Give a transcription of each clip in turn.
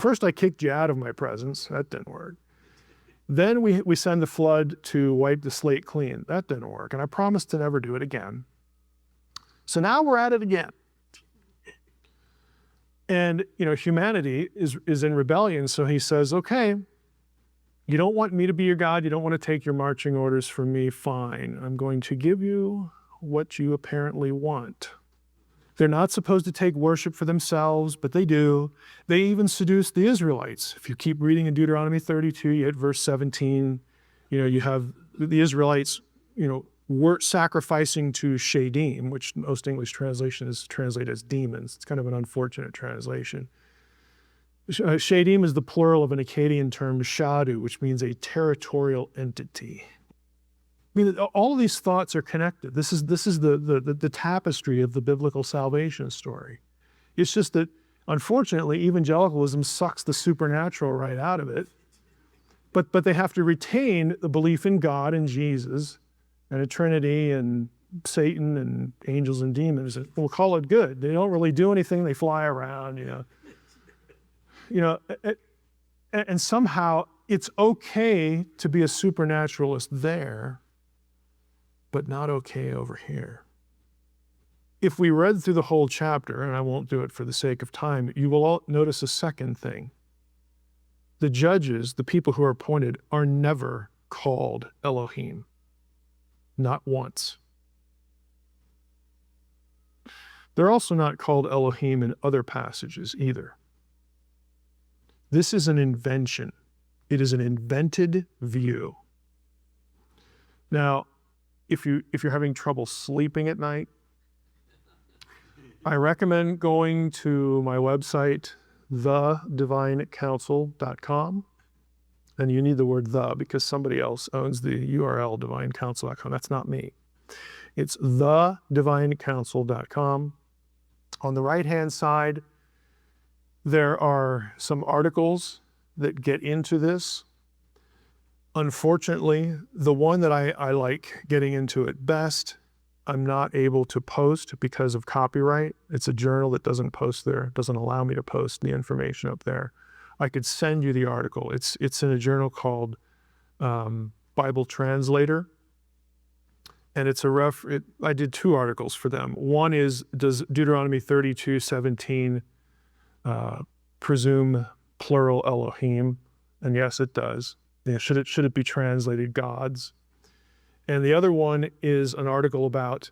First, I kicked you out of my presence. That didn't work. Then we send the flood to wipe the slate clean. That didn't work. And I promised to never do it again. So now we're at it again. And, humanity is in rebellion. So he says, okay, you don't want me to be your God. You don't want to take your marching orders from me. Fine. I'm going to give you what you apparently want. They're not supposed to take worship for themselves, but they do. They even seduce the Israelites. If you keep reading in Deuteronomy 32, you hit verse 17, you have the Israelites, were sacrificing to Shadim, which most English translation is translated as demons. It's kind of an unfortunate translation. Shadim is the plural of an Akkadian term, shadu, which means a territorial entity. I mean, all of these thoughts are connected. This is the tapestry of the biblical salvation story. It's just that, unfortunately, evangelicalism sucks the supernatural right out of it. But they have to retain the belief in God and Jesus and a Trinity and Satan and angels and demons. We'll call it good. They don't really do anything. They fly around, and somehow it's okay to be a supernaturalist there, but not okay over here. If we read through the whole chapter, and I won't do it for the sake of time, you will all notice a second thing. The judges, the people who are appointed, are never called Elohim. Not once. They're also not called Elohim in other passages either. This is an invention. It is an invented view. Now, if you're having trouble sleeping at night, I recommend going to my website, thedivinecouncil.com. And you need the word "the" because somebody else owns the URL, divinecouncil.com. That's not me. It's thedivinecouncil.com. On the right-hand side, there are some articles that get into this. Unfortunately, the one that I like getting into it best, I'm not able to post because of copyright. It's a journal that doesn't post there, doesn't allow me to post the information up there. I could send you the article. It's in a journal called Bible Translator. And it's I did two articles for them. One is, does Deuteronomy 32:17 presume plural Elohim? And yes, it does. Should it be translated gods? And the other one is an article about,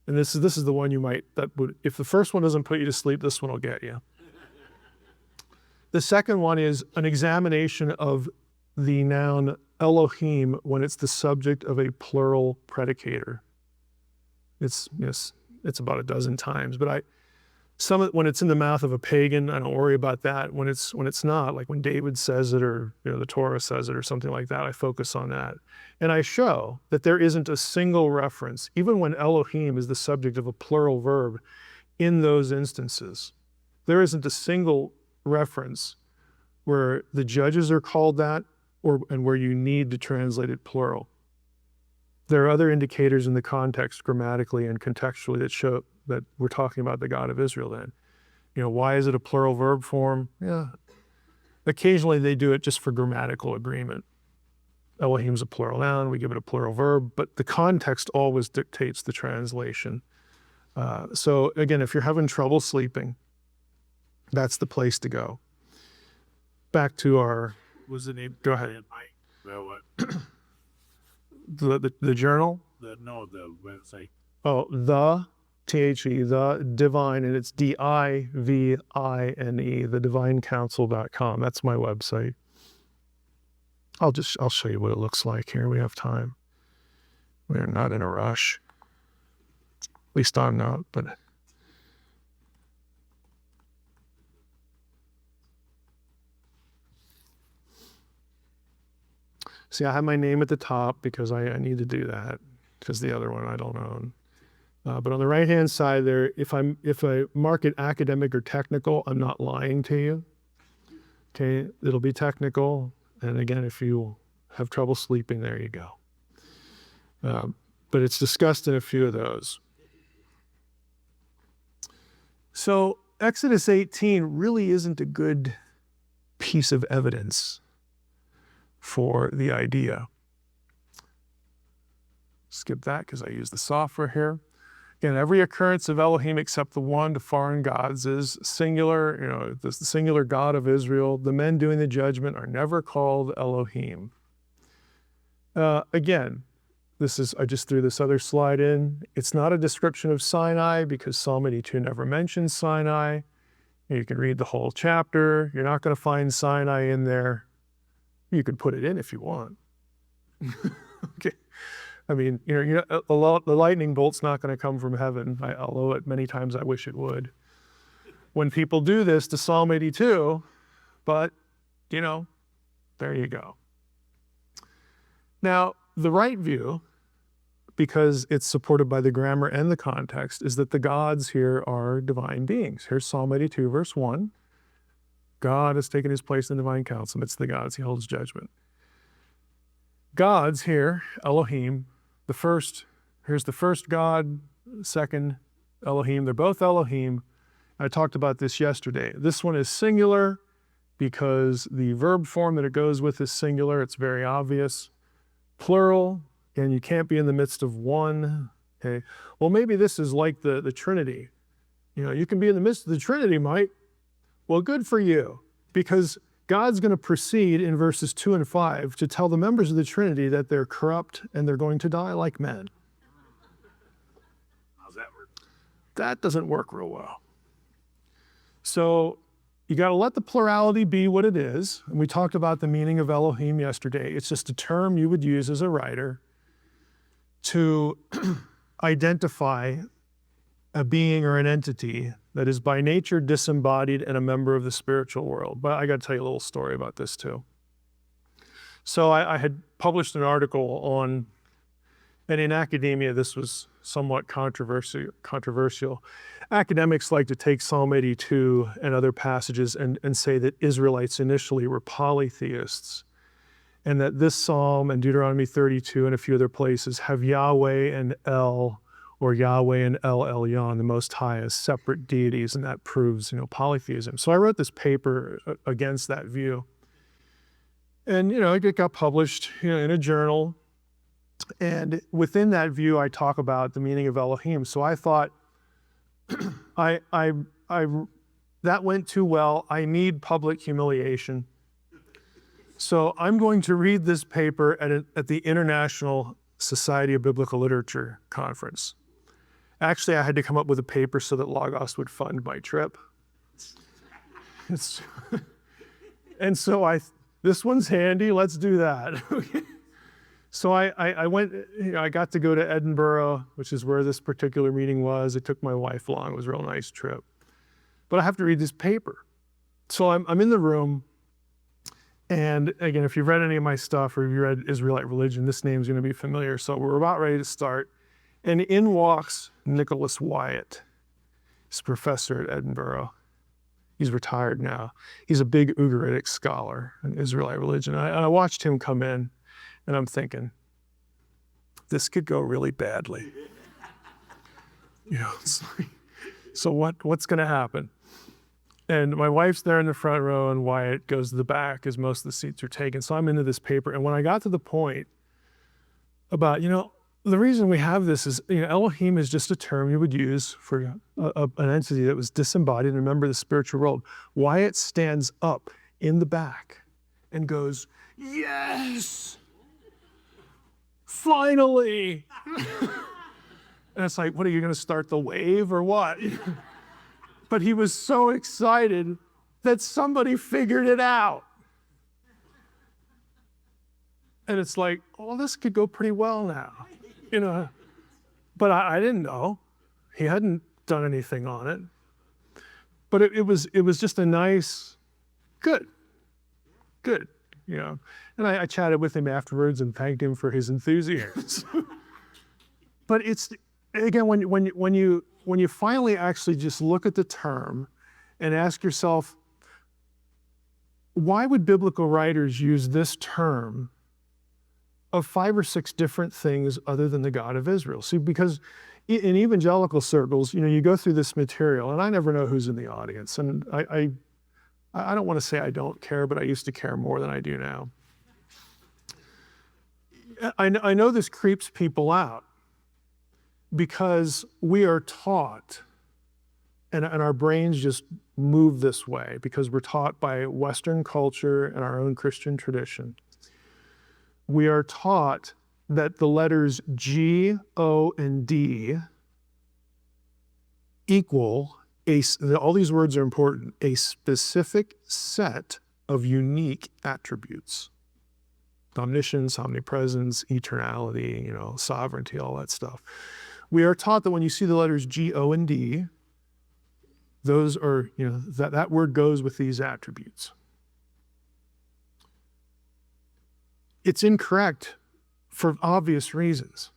and this is the one if the first one doesn't put you to sleep, this one will get you. The second one is an examination of the noun Elohim when it's the subject of a plural predicator. It's about a dozen times, but when it's in the mouth of a pagan, I don't worry about that. When it's not, like when David says it or the Torah says it or something like that, I focus on that. And I show that there isn't a single reference, even when Elohim is the subject of a plural verb in those instances. There isn't a single reference where the judges are called that and where you need to translate it plural. There are other indicators in the context grammatically and contextually that show that we're talking about the God of Israel then. Why is it a plural verb form? Yeah. Occasionally they do it just for grammatical agreement. Elohim's a plural noun, we give it a plural verb, but the context always dictates the translation. So again, if you're having trouble sleeping, that's the place to go. Back to our... Was the name? Go ahead. Well, what? The journal? The website. Oh, the divine, and it's DIVINE, thedivinecouncil.com. That's my website. I'll show you what it looks like here. We have time. We're not in a rush. At least I'm not, but... See, I have my name at the top because I need to do that because the other one I don't own. But on the right-hand side there, if I mark it academic or technical, I'm not lying to you. Okay, it'll be technical. And again, if you have trouble sleeping, there you go. But it's discussed in a few of those. So Exodus 18 really isn't a good piece of evidence for the idea. Skip that because I use the software here. Again, every occurrence of Elohim except the one to foreign gods is singular. The singular God of Israel. The men doing the judgment are never called Elohim. Again, I just threw this other slide in. It's not a description of Sinai because Psalm 82 never mentions Sinai. You can read the whole chapter. You're not going to find Sinai in there. You can put it in if you want. Okay. I mean, the lightning bolt's not going to come from heaven, although many times I wish it would. When people do this to Psalm 82, but, there you go. Now, the right view, because it's supported by the grammar and the context, is that the gods here are divine beings. Here's Psalm 82, verse 1. God has taken his place in the divine council. Amidst the gods, he holds judgment. Gods here, Elohim, here's the first God, second Elohim. They're both Elohim. I talked about this yesterday. This one is singular because the verb form that it goes with is singular. It's very obvious. Plural, and you can't be in the midst of one. Okay. Well, maybe this is like the Trinity. You can be in the midst of the Trinity, Mike. Well, good for you, because God's going to proceed in verses 2 and 5 to tell the members of the Trinity that they're corrupt and they're going to die like men. How's that work? That doesn't work real well. So you got to let the plurality be what it is. And we talked about the meaning of Elohim yesterday. It's just a term you would use as a writer to identify a being or an entity that is by nature disembodied and a member of the spiritual world. But I got to tell you a little story about this too. So I had published an article on, and in academia this was somewhat controversial. Academics like to take Psalm 82 and other passages and say that Israelites initially were polytheists, and that this psalm and Deuteronomy 32 and a few other places have Yahweh and El, or Yahweh and El Elyon, the Most High, as separate deities, and that proves, polytheism. So I wrote this paper against that view. And, it got published, in a journal. And within that view, I talk about the meaning of Elohim. So I thought, that went too well. I need public humiliation. So I'm going to read this paper at the International Society of Biblical Literature conference. Actually, I had to come up with a paper so that Logos would fund my trip. And so this one's handy, let's do that. So I went, I got to go to Edinburgh, which is where this particular meeting was. It took my wife along, it was a real nice trip. But I have to read this paper. So I'm in the room, and again, if you've read any of my stuff or if you read Israelite Religion, this name's gonna be familiar. So we're about ready to start. And in walks Nicholas Wyatt. He's a professor at Edinburgh. He's retired now. He's a big Ugaritic scholar in Israelite religion. I watched him come in, and I'm thinking, this could go really badly. It's like, so what's going to happen? And my wife's there in the front row, and Wyatt goes to the back as most of the seats are taken. So I'm into this paper, and when I got to the point about, the reason we have this is, Elohim is just a term you would use for an entity that was disembodied and a member of the spiritual world. Wyatt stands up in the back and goes, yes, finally. And it's like, what, are you going to start the wave or what? But he was so excited that somebody figured it out. And it's like, well, this could go pretty well now. But I didn't know. He hadn't done anything on it. But it was just a nice, good. And I chatted with him afterwards and thanked him for his enthusiasm. But it's, again, when you finally actually just look at the term and ask yourself, why would biblical writers use this term of 5 or 6 different things other than the God of Israel? See, because in evangelical circles, you go through this material, and I never know who's in the audience. And I I don't want to say I don't care, but I used to care more than I do now. I know this creeps people out because we are taught, and our brains just move this way because we're taught by Western culture and our own Christian tradition. We are taught that the letters G, O, and D equal all these words are important, a specific set of unique attributes. Omniscience, omnipresence, eternality, sovereignty, all that stuff. We are taught that when you see the letters G, O, and D, those are, that word goes with these attributes. It's incorrect for obvious reasons.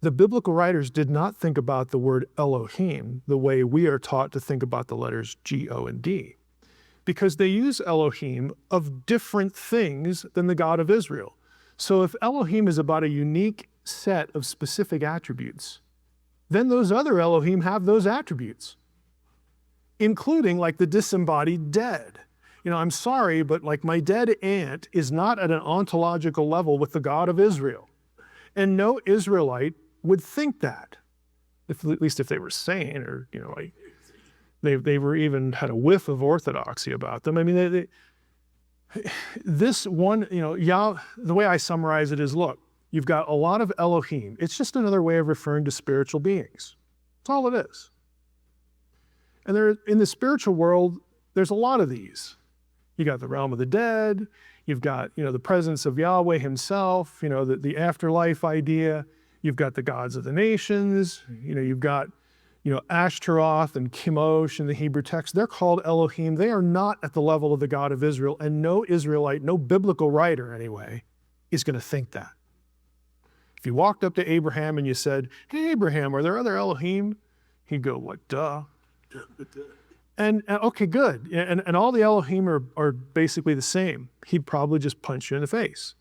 The biblical writers did not think about the word Elohim the way we are taught to think about the letters G, O, and D, because they use Elohim of different things than the God of Israel. So if Elohim is about a unique set of specific attributes, then those other Elohim have those attributes, including like the disembodied dead. I'm sorry, but like my dead aunt is not at an ontological level with the God of Israel. And no Israelite would think that, at least if they were sane, or like they were even had a whiff of orthodoxy about them. I mean, this one, the way I summarize it is, look, you've got a lot of Elohim. It's just another way of referring to spiritual beings. That's all it is. And in the spiritual world, there's a lot of these. You got the realm of the dead. You've got, the presence of Yahweh himself, the afterlife idea. You've got the gods of the nations. You've got, Ashtaroth and Chemosh in the Hebrew text. They're called Elohim. They are not at the level of the God of Israel. And no Israelite, no biblical writer anyway, is going to think that. If you walked up to Abraham and you said, "Hey, Abraham, are there other Elohim?" He'd go, "What, duh." And okay, good. And all the Elohim are basically the same. He'd probably just punch you in the face.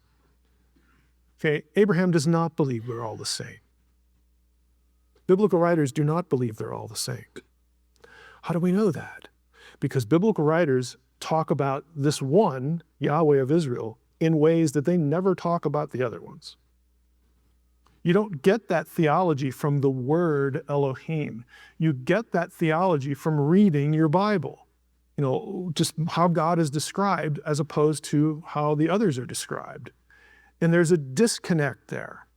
Okay, Abraham does not believe we're all the same. Biblical writers do not believe they're all the same. How do we know that? Because biblical writers talk about this one, Yahweh of Israel, in ways that they never talk about the other ones. You don't get that theology from the word Elohim. You get that theology from reading your Bible. Just how God is described as opposed to how the others are described. And there's a disconnect there.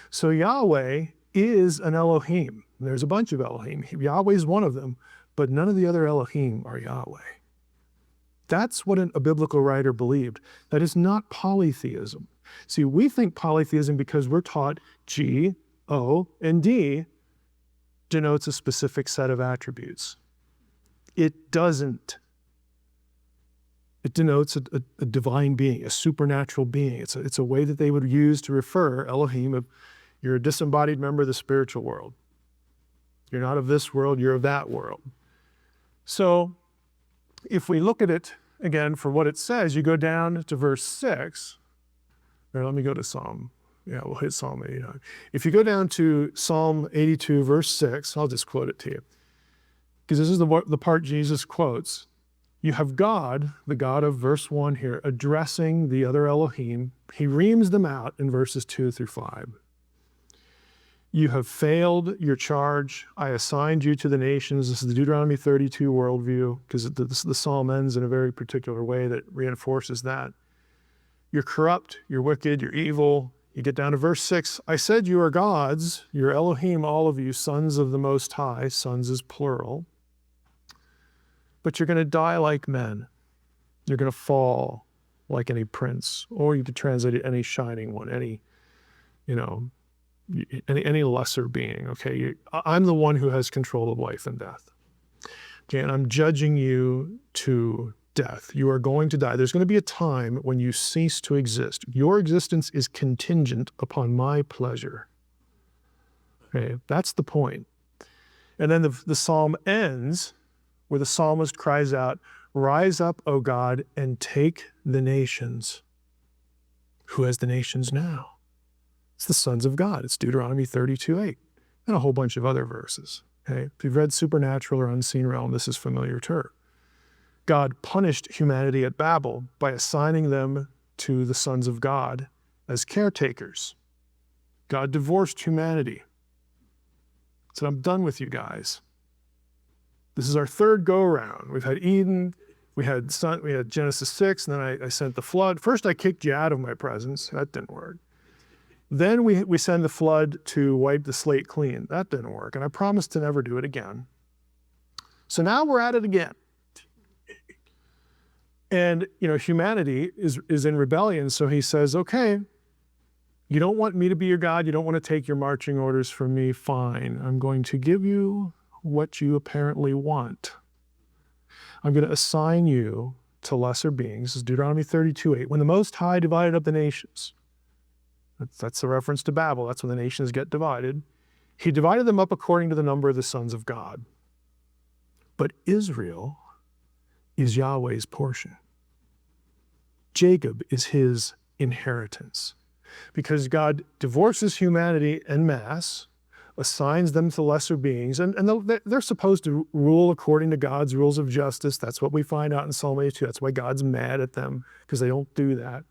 So Yahweh is an Elohim. There's a bunch of Elohim. Yahweh is one of them, but none of the other Elohim are Yahweh. That's what a biblical writer believed. That is not polytheism. See, we think polytheism because we're taught G, O, and D denotes a specific set of attributes. It doesn't. It denotes a divine being, a supernatural being. It's a way that they would use to refer Elohim of, you're a disembodied member of the spiritual world. You're not of this world, you're of that world. So if we look at it again for what it says, you go down to verse 6. Or let me go to Psalm. Yeah, we'll hit Psalm 89. If you go down to Psalm 82, verse 6, I'll just quote it to you. Because this is the part Jesus quotes. You have God, the God of verse 1 here, addressing the other Elohim. He reams them out in verses 2 through 5. You have failed your charge. I assigned you to the nations. This is the Deuteronomy 32 worldview, because the psalm ends in a very particular way that reinforces that. You're corrupt, you're wicked, you're evil. You get down to verse 6. I said you are gods, you're Elohim, all of you, sons of the Most High. Sons is plural. But you're going to die like men. You're going to fall like any prince, or you could translate it any shining one, any lesser being. Okay, I'm the one who has control of life and death. Okay, and I'm judging you to death. You are going to die. There's going to be a time when you cease to exist. Your existence is contingent upon my pleasure. Okay, that's the point. And then the psalm ends where the psalmist cries out, "Rise up, O God, and take the nations." Who has the nations now? It's the sons of God. It's Deuteronomy 32:8, and a whole bunch of other verses. Okay? If you've read Supernatural or Unseen Realm, this is familiar term. God punished humanity at Babel by assigning them to the sons of God as caretakers. God divorced humanity. Said, I'm done with you guys. This is our third go-around. We've had Eden, we had Genesis 6, and then I sent the flood. First, I kicked you out of my presence. That didn't work. Then we send the flood to wipe the slate clean. That didn't work, and I promised to never do it again. So now we're at it again. And, humanity is in rebellion, so he says, okay, you don't want me to be your God, you don't want to take your marching orders from me, fine. I'm going to give you what you apparently want. I'm going to assign you to lesser beings. This is Deuteronomy 32:8. When the Most High divided up the nations, that's a reference to Babel, that's when the nations get divided. He divided them up according to the number of the sons of God. But Israel is Yahweh's portion. Jacob is his inheritance. Because God divorces humanity en masse, assigns them to lesser beings, and they're supposed to rule according to God's rules of justice. That's what we find out in Psalm 82. That's why God's mad at them, because they don't do that.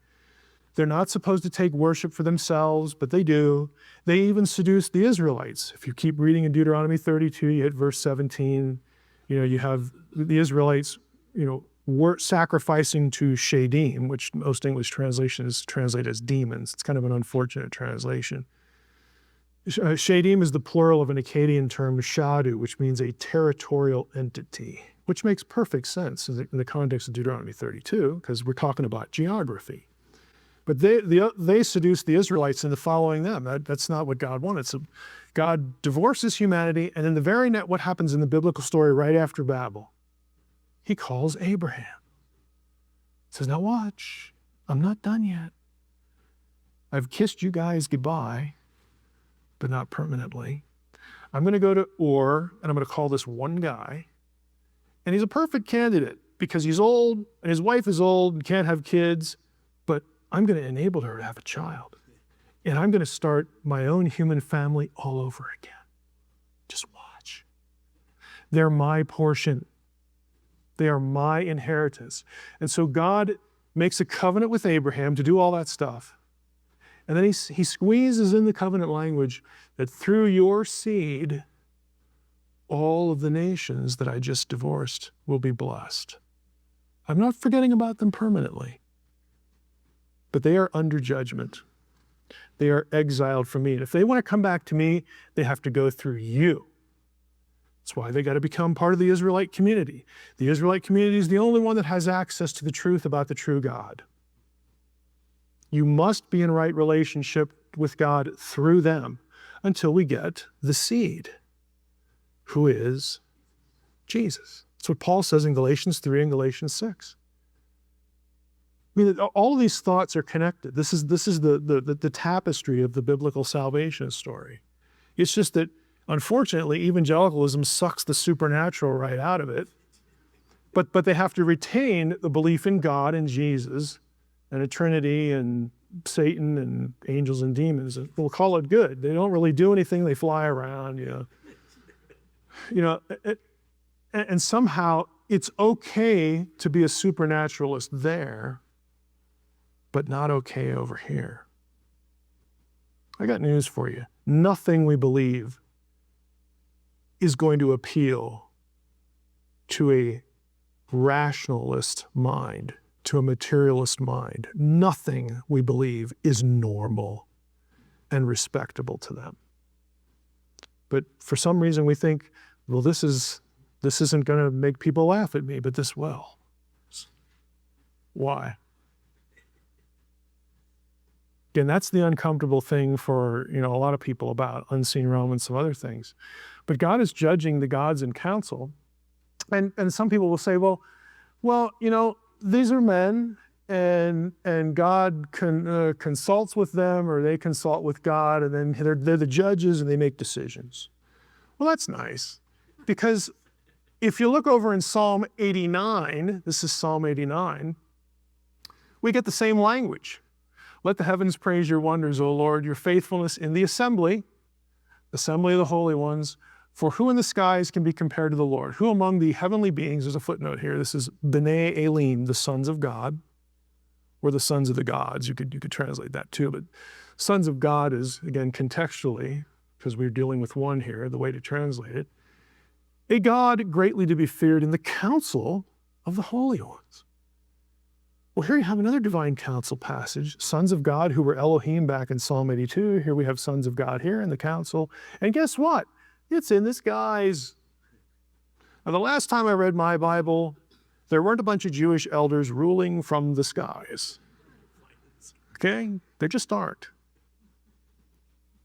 They're not supposed to take worship for themselves, but they do. They even seduce the Israelites. If you keep reading in Deuteronomy 32, you hit verse 17, you have the Israelites, were sacrificing to Shadim, which most English translations translate as demons. It's kind of an unfortunate translation. Shadim is the plural of an Akkadian term, shadu, which means a territorial entity, which makes perfect sense in the context of Deuteronomy 32, because we're talking about geography. But they seduced the Israelites into following them. That's not what God wanted. So God divorces humanity, and in the very net, what happens in the biblical story right after Babel? He calls Abraham. He says, now watch, I'm not done yet. I've kissed you guys goodbye, but not permanently. I'm going to go to Ur, and I'm going to call this one guy. And he's a perfect candidate because he's old, and his wife is old and can't have kids, but I'm going to enable her to have a child. And I'm going to start my own human family all over again. Just watch. They're my portion. They are my inheritance. And so God makes a covenant with Abraham to do all that stuff. And then he squeezes in the covenant language that through your seed, all of the nations that I just divorced will be blessed. I'm not forgetting about them permanently, but they are under judgment. They are exiled from me. And if they want to come back to me, they have to go through you. That's why they got to become part of the Israelite community. The Israelite community is the only one that has access to the truth about the true God. You must be in right relationship with God through them until we get the seed, who is Jesus. That's what Paul says in Galatians 3 and Galatians 6. I mean, all of these thoughts are connected. This is the tapestry of the biblical salvation story. It's just that, unfortunately, evangelicalism sucks the supernatural right out of it, but they have to retain the belief in God and Jesus and a Trinity and Satan and angels and demons. We'll call it good. They don't really do anything. They fly around, and somehow it's okay to be a supernaturalist there, but not okay over here. I got news for you. Nothing we believe is going to appeal to a rationalist mind, to a materialist mind. Nothing we believe is normal and respectable to them. But for some reason we think, well, this isn't going to make people laugh at me, but this will. Why? Again, that's the uncomfortable thing for a lot of people about unseen realm and some other things. But God is judging the gods in council. And some people will say, well, these are men, and God consults with them, or they consult with God, and then they're the judges and they make decisions. Well, that's nice, because if you look over in Psalm 89, this is Psalm 89, we get the same language. Let the heavens praise your wonders, O Lord, your faithfulness in the assembly of the holy ones, For who in the skies can be compared to the Lord? Who among the heavenly beings, there's a footnote here, this is B'nai Elohim, the sons of God, or the sons of the gods. You could translate that too, but sons of God is, again, contextually, because we're dealing with one here, the way to translate it, a God greatly to be feared in the council of the holy ones. Well, here you have another divine council passage, sons of God who were Elohim back in Psalm 82. Here we have sons of God here in the council. And guess what? It's in the skies. Now, the last time I read my Bible, there weren't a bunch of Jewish elders ruling from the skies. Okay? There just aren't.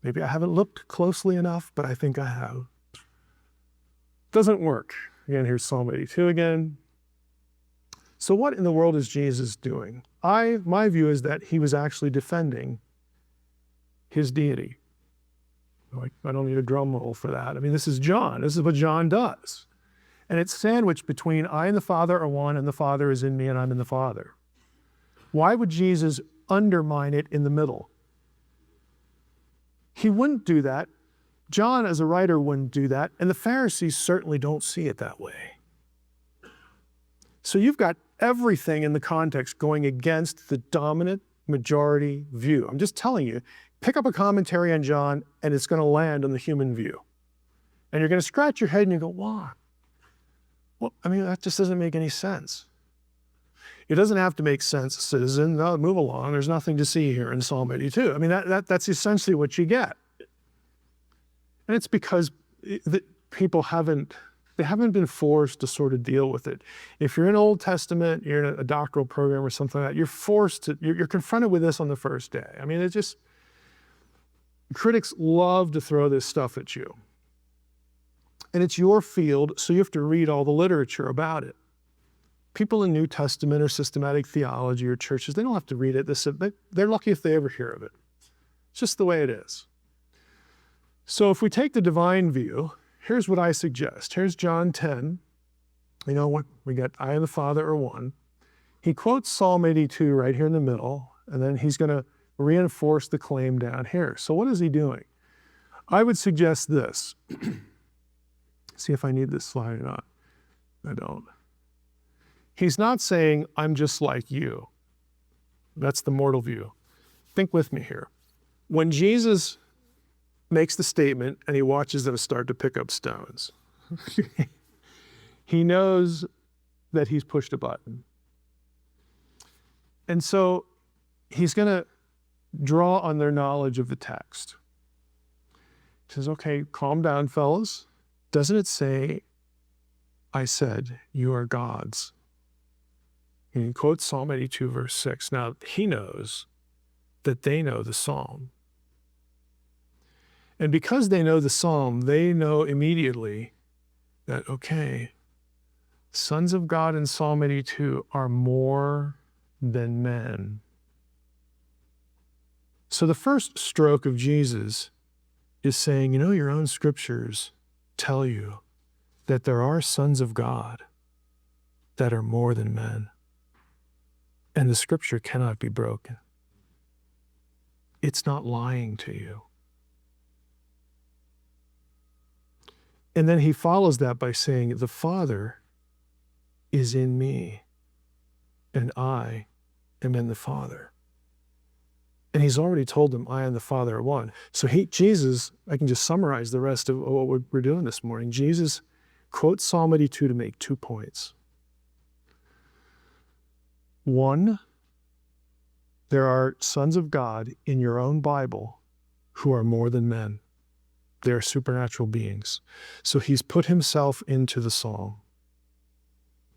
Maybe I haven't looked closely enough, but I think I have. Doesn't work. Again, here's Psalm 82 again. So what in the world is Jesus doing? My view is that he was actually defending his deity. I don't need a drum roll for that. I mean, this is John. This is what John does. And it's sandwiched between I and the Father are one, and the Father is in me, and I'm in the Father. Why would Jesus undermine it in the middle? He wouldn't do that. John, as a writer, wouldn't do that. And the Pharisees certainly don't see it that way. So you've got everything in the context going against the dominant majority view. I'm just telling you, pick up a commentary on John, and it's going to land on the human view. And you're going to scratch your head and you go, why? Well, I mean, that just doesn't make any sense. It doesn't have to make sense, citizen. No, move along. There's nothing to see here in Psalm 82. I mean, that's essentially what you get. And it's because people haven't been forced to sort of deal with it. If you're in Old Testament, you're in a doctoral program or something like that, you're confronted with this on the first day. I mean, critics love to throw this stuff at you. And it's your field, so you have to read all the literature about it. People in New Testament or systematic theology or churches, they don't have to read it. They're lucky if they ever hear of it. It's just the way it is. So if we take the divine view, here's what I suggest. Here's John 10. You know what? We got I and the Father are one. He quotes Psalm 82 right here in the middle, and then he's going to reinforce the claim down here. So what is he doing? I would suggest this. See if I need this slide or not. I don't. He's not saying, I'm just like you. That's the mortal view. Think with me here. When Jesus makes the statement and he watches them start to pick up stones, he knows that he's pushed a button. And so he's going to draw on their knowledge of the text. He says, okay, calm down, fellas. Doesn't it say, I said, you are gods? And he quotes Psalm 82, verse 6. Now, he knows that they know the psalm. And because they know the psalm, they know immediately that, okay, sons of God in Psalm 82 are more than men. So the first stroke of Jesus is saying, you know, your own scriptures tell you that there are sons of God that are more than men. And the scripture cannot be broken. It's not lying to you. And then he follows that by saying, the Father is in me, and I am in the Father. And he's already told them, I and the Father are one. So Jesus, I can just summarize the rest of what we're doing this morning. Jesus quotes Psalm 82 to make 2 points. One, there are sons of God in your own Bible who are more than men. They are supernatural beings. So he's put himself into the psalm.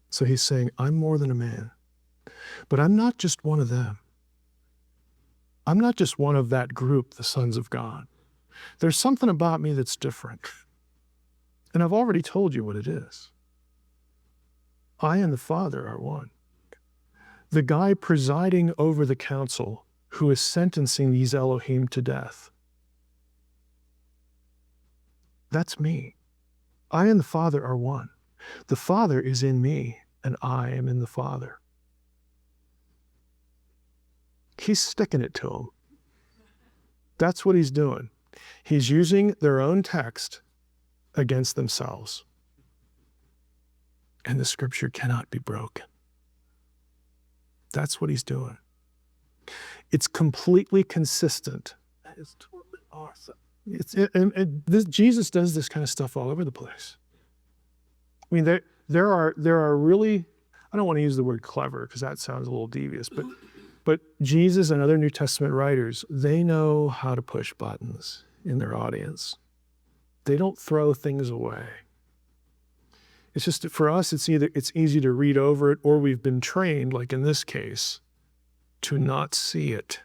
So he's saying, I'm more than a man. But I'm not just one of them. I'm not just one of that group, the sons of God. There's something about me that's different. And I've already told you what it is. I and the Father are one. The guy presiding over the council who is sentencing these Elohim to death, that's me. I and the Father are one. The Father is in me, and I am in the Father. He's sticking it to them. That's what he's doing. He's using their own text against themselves. And the scripture cannot be broken. That's what he's doing. It's completely consistent. It's totally awesome. Jesus does this kind of stuff all over the place. I mean, there are really, I don't want to use the word clever because that sounds a little devious, but Jesus and other New Testament writers, they know how to push buttons in their audience. They don't throw things away. It's just for us, it's easy to read over it, or we've been trained, like in this case, to not see it.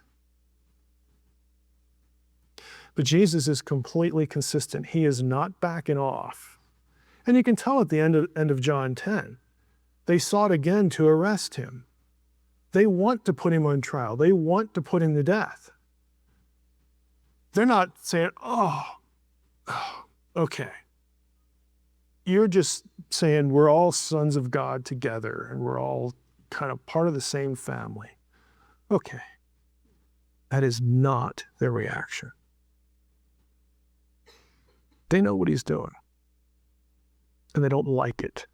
But Jesus is completely consistent. He is not backing off. And you can tell at the end of John 10, they sought again to arrest him. They want to put him on trial. They want to put him to death. They're not saying, oh, okay. You're just saying we're all sons of God together and we're all kind of part of the same family. Okay. That is not their reaction. They know what he's doing. And they don't like it.